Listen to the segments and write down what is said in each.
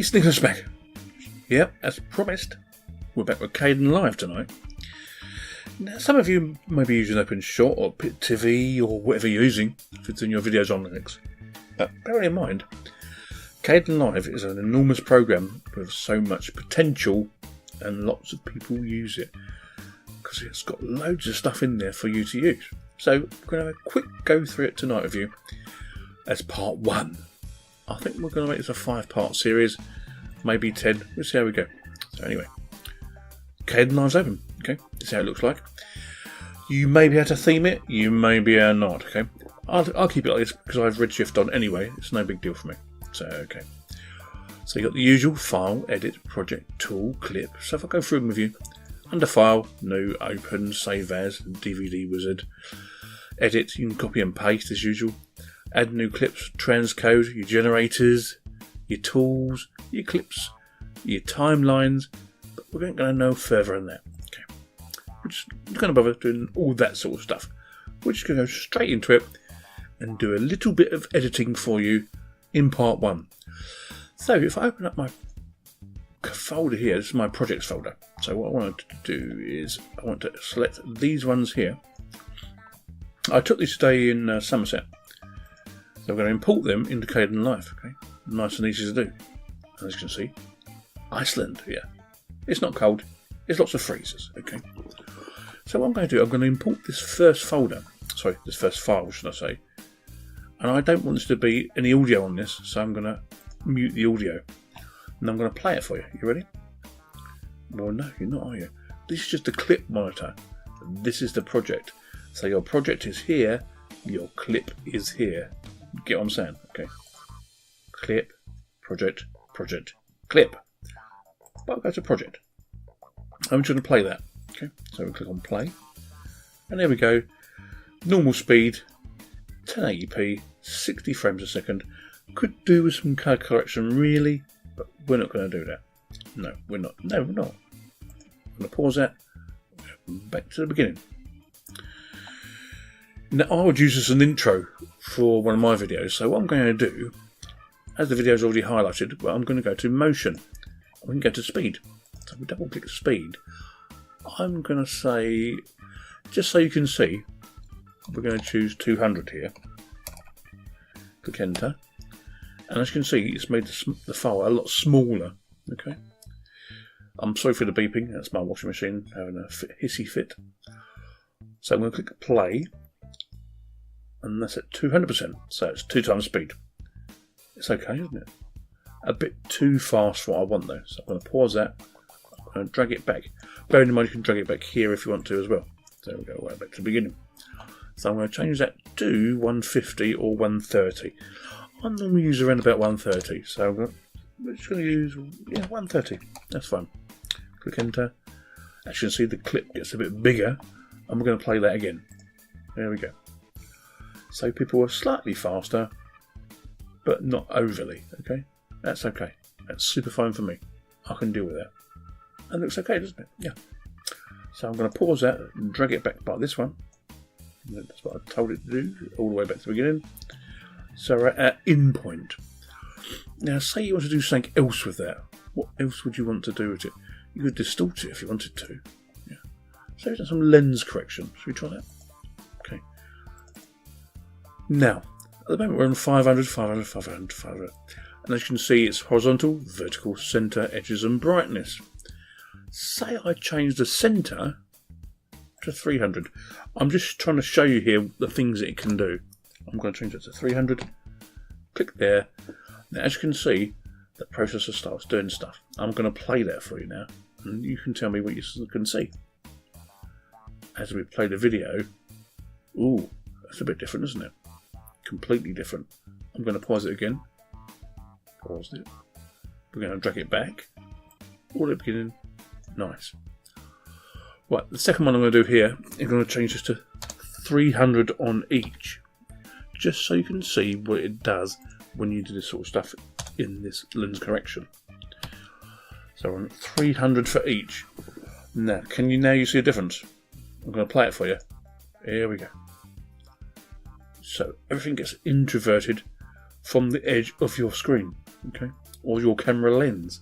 Hey, Sneakylinux back. Yep, as promised, we're back with Kdenlive tonight. Now, some of you may be using OpenShot or PitTV or whatever you're using if it's in your videos on Linux. But bear in mind, Kdenlive is an enormous program with so much potential and lots of people use it because it's got loads of stuff in there for you to use. So we're going to have a quick go through it tonight with you as part 1. I think we're going to make this a 5-part series, maybe 10. We'll see how we go. So anyway, Kdenlive's open. Okay, this is how it looks like. You may be able to theme it, you may be able not. Okay, I'll keep it like this because I've Redshift on anyway. It's no big deal for me. So okay. So you got the usual file, edit, project, tool, clip. So if I go through them with you, under file, new, open, save as, DVD wizard, edit. You can copy and paste as usual. Add new clips, transcode, your generators, your tools, your clips, your timelines. But we're not going to know further than that. Okay. We're just not going to bother doing all that sort of stuff. We're just going to go straight into it and do a little bit of editing for you in part 1. So if I open up my folder here, this is my projects folder. So what I want to do is I want to select these ones here. I took this today in Somerset. So I'm going to import them into Kdenlive. Okay, nice and easy to do. And as you can see, Iceland here. It's not cold. There's lots of freezers. Okay. So what I'm going to do, I'm going to import this first folder. Sorry, this first file, should I say? And I don't want this to be any audio on this, so I'm going to mute the audio. And I'm going to play it for you. You ready? Well, no, you're not, are you? This is just a clip monitor. This is the project. So your project is here. Your clip is here. Get what I'm saying? Okay. Clip, project, clip. But I'll go to project. I'm just going to play that. Okay. So we click on play. And there we go. Normal speed, 1080p, 60 frames a second. Could do with some colour correction, really, but we're not going to do that. No, we're not. No, we're not. I'm going to pause that. Back to the beginning. Now, I would use this as an intro for one of my videos. So what I'm going to do, as the video is already highlighted, well, I'm going to go to motion. I'm going to go to speed. So we double click speed. I'm going to say, just so you can see, we're going to choose 200 here. Click enter. And as you can see, it's made the file a lot smaller. Okay. I'm sorry for the beeping. That's my washing machine having a hissy fit. So I'm going to click play. And that's at 200%. So it's 2 times speed. It's okay, isn't it? A bit too fast for what I want though. So I'm going to pause that. I'm going to drag it back. Bearing in mind you can drag it back here if you want to as well. So we'll go right back to the beginning. So I'm going to change that to 150 or 130. I normally use around about 130. So we're just going to use 130. That's fine. Click enter. As you can see, the clip gets a bit bigger. And we're going to play that again. There we go. So people are slightly faster, but not overly, okay? That's okay. That's super fine for me. I can deal with that. And it looks okay, doesn't it? Yeah. So I'm going to pause that and drag it back by this one. That's what I told it to do, all the way back to the beginning. So we're at in point. Now, say you want to do something else with that. What else would you want to do with it? You could distort it if you wanted to. Yeah. So we've done some lens correction. Should we try that? Okay. Now, at the moment we're on 500, 500, 500, 500. And as you can see, it's horizontal, vertical, centre, edges and brightness. Say I change the centre to 300. I'm just trying to show you here the things that it can do. I'm going to change it to 300. Click there. Now, as you can see, the processor starts doing stuff. I'm going to play that for you now. And you can tell me what you can see. As we play the video, ooh, that's a bit different, isn't it? Completely different. I'm going to pause it again. Paused it. We're going to drag it back. All at the beginning. Nice. Right, the second one I'm going to do here, I'm going to change this to 300 on each. Just so you can see what it does when you do this sort of stuff in this lens correction. So on 300 for each. Now, can you now see a difference? I'm going to play it for you. Here we go. So everything gets introverted from the edge of your screen. Okay, or your camera lens.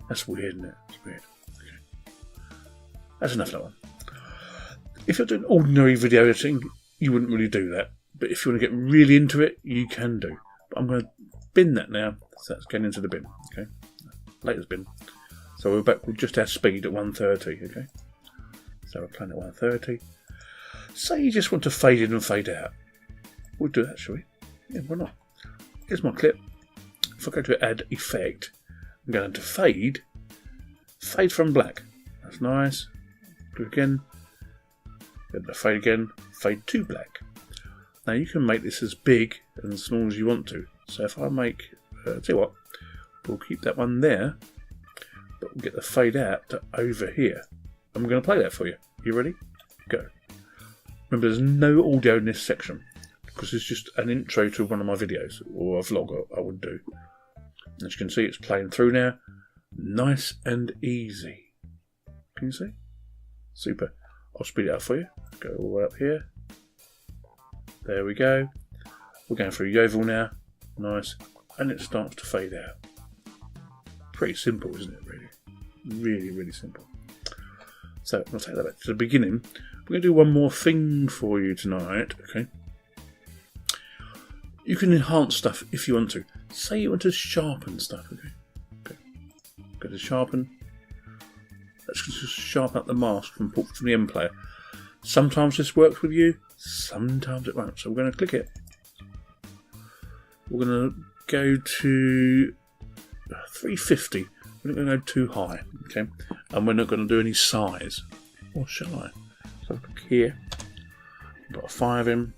That's weird, isn't it? It's weird. Okay. That's enough of that one. If you're doing ordinary video editing, you wouldn't really do that. But if you want to get really into it, you can do. But I'm going to bin that now. So that's going into the bin. Okay. Latest bin. So we're back with just our speed at 130. Okay. So we're playing at 130. Say you just want to fade in and fade out. We'll do that, shall we? Yeah, why not? Here's my clip. If I go to add effect, I'm going to fade. Fade from black. That's nice. Do it again. Get the fade again. Fade to black. Now you can make this as big and small as you want to. So if I make, tell you what, we'll keep that one there, but we'll get the fade out to over here. I'm going to play that for you. You ready? Go. Remember, there's no audio in this section because it's just an intro to one of my videos or a vlog I would do. As you can see, it's playing through now. Nice and easy. Can you see? Super. I'll speed it up for you. Go all the way up here. There we go. We're going through Yeovil now. Nice. And it starts to fade out. Pretty simple, isn't it, really? Really, really simple. So, I'll take that back to the beginning. We're going to do one more thing for you tonight, okay? You can enhance stuff if you want to. Say you want to sharpen stuff, okay? Go to sharpen. Let's just sharpen up the mask from the M player. Sometimes this works with you, sometimes it won't. So we're going to click it. We're going to go to 350. We're not going to go too high, okay? And we're not going to do any size. Or shall I? So click here. Put a 5 in.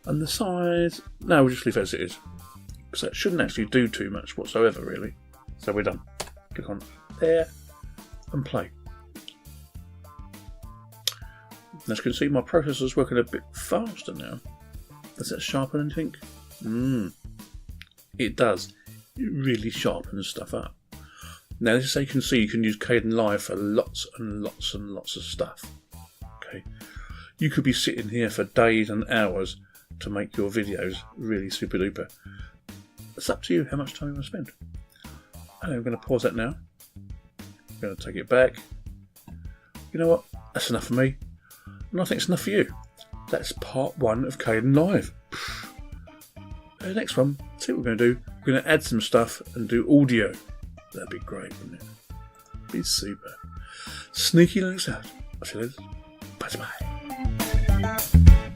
And the size, no, we'll just leave it as it is. Because that shouldn't actually do too much whatsoever, really. So we're done. Click on there and play. As you can see, my processor's working a bit faster now. Does that sharpen anything? It does. It really sharpens stuff up. Now, as you can see, you can use Kdenlive for lots and lots and lots of stuff. Okay, you could be sitting here for days and hours to make your videos really super duper. It's up to you how much time you want to spend. And I'm going to pause that now. I'm going to take it back. You know what? That's enough for me. And I think it's enough for you. That's part 1 of Kdenlive. The next one, see what we're going to do. We're going to add some stuff and do audio. That'd be great, wouldn't it? Be super. Sneaky Linux out. I'll see you later. Bye bye.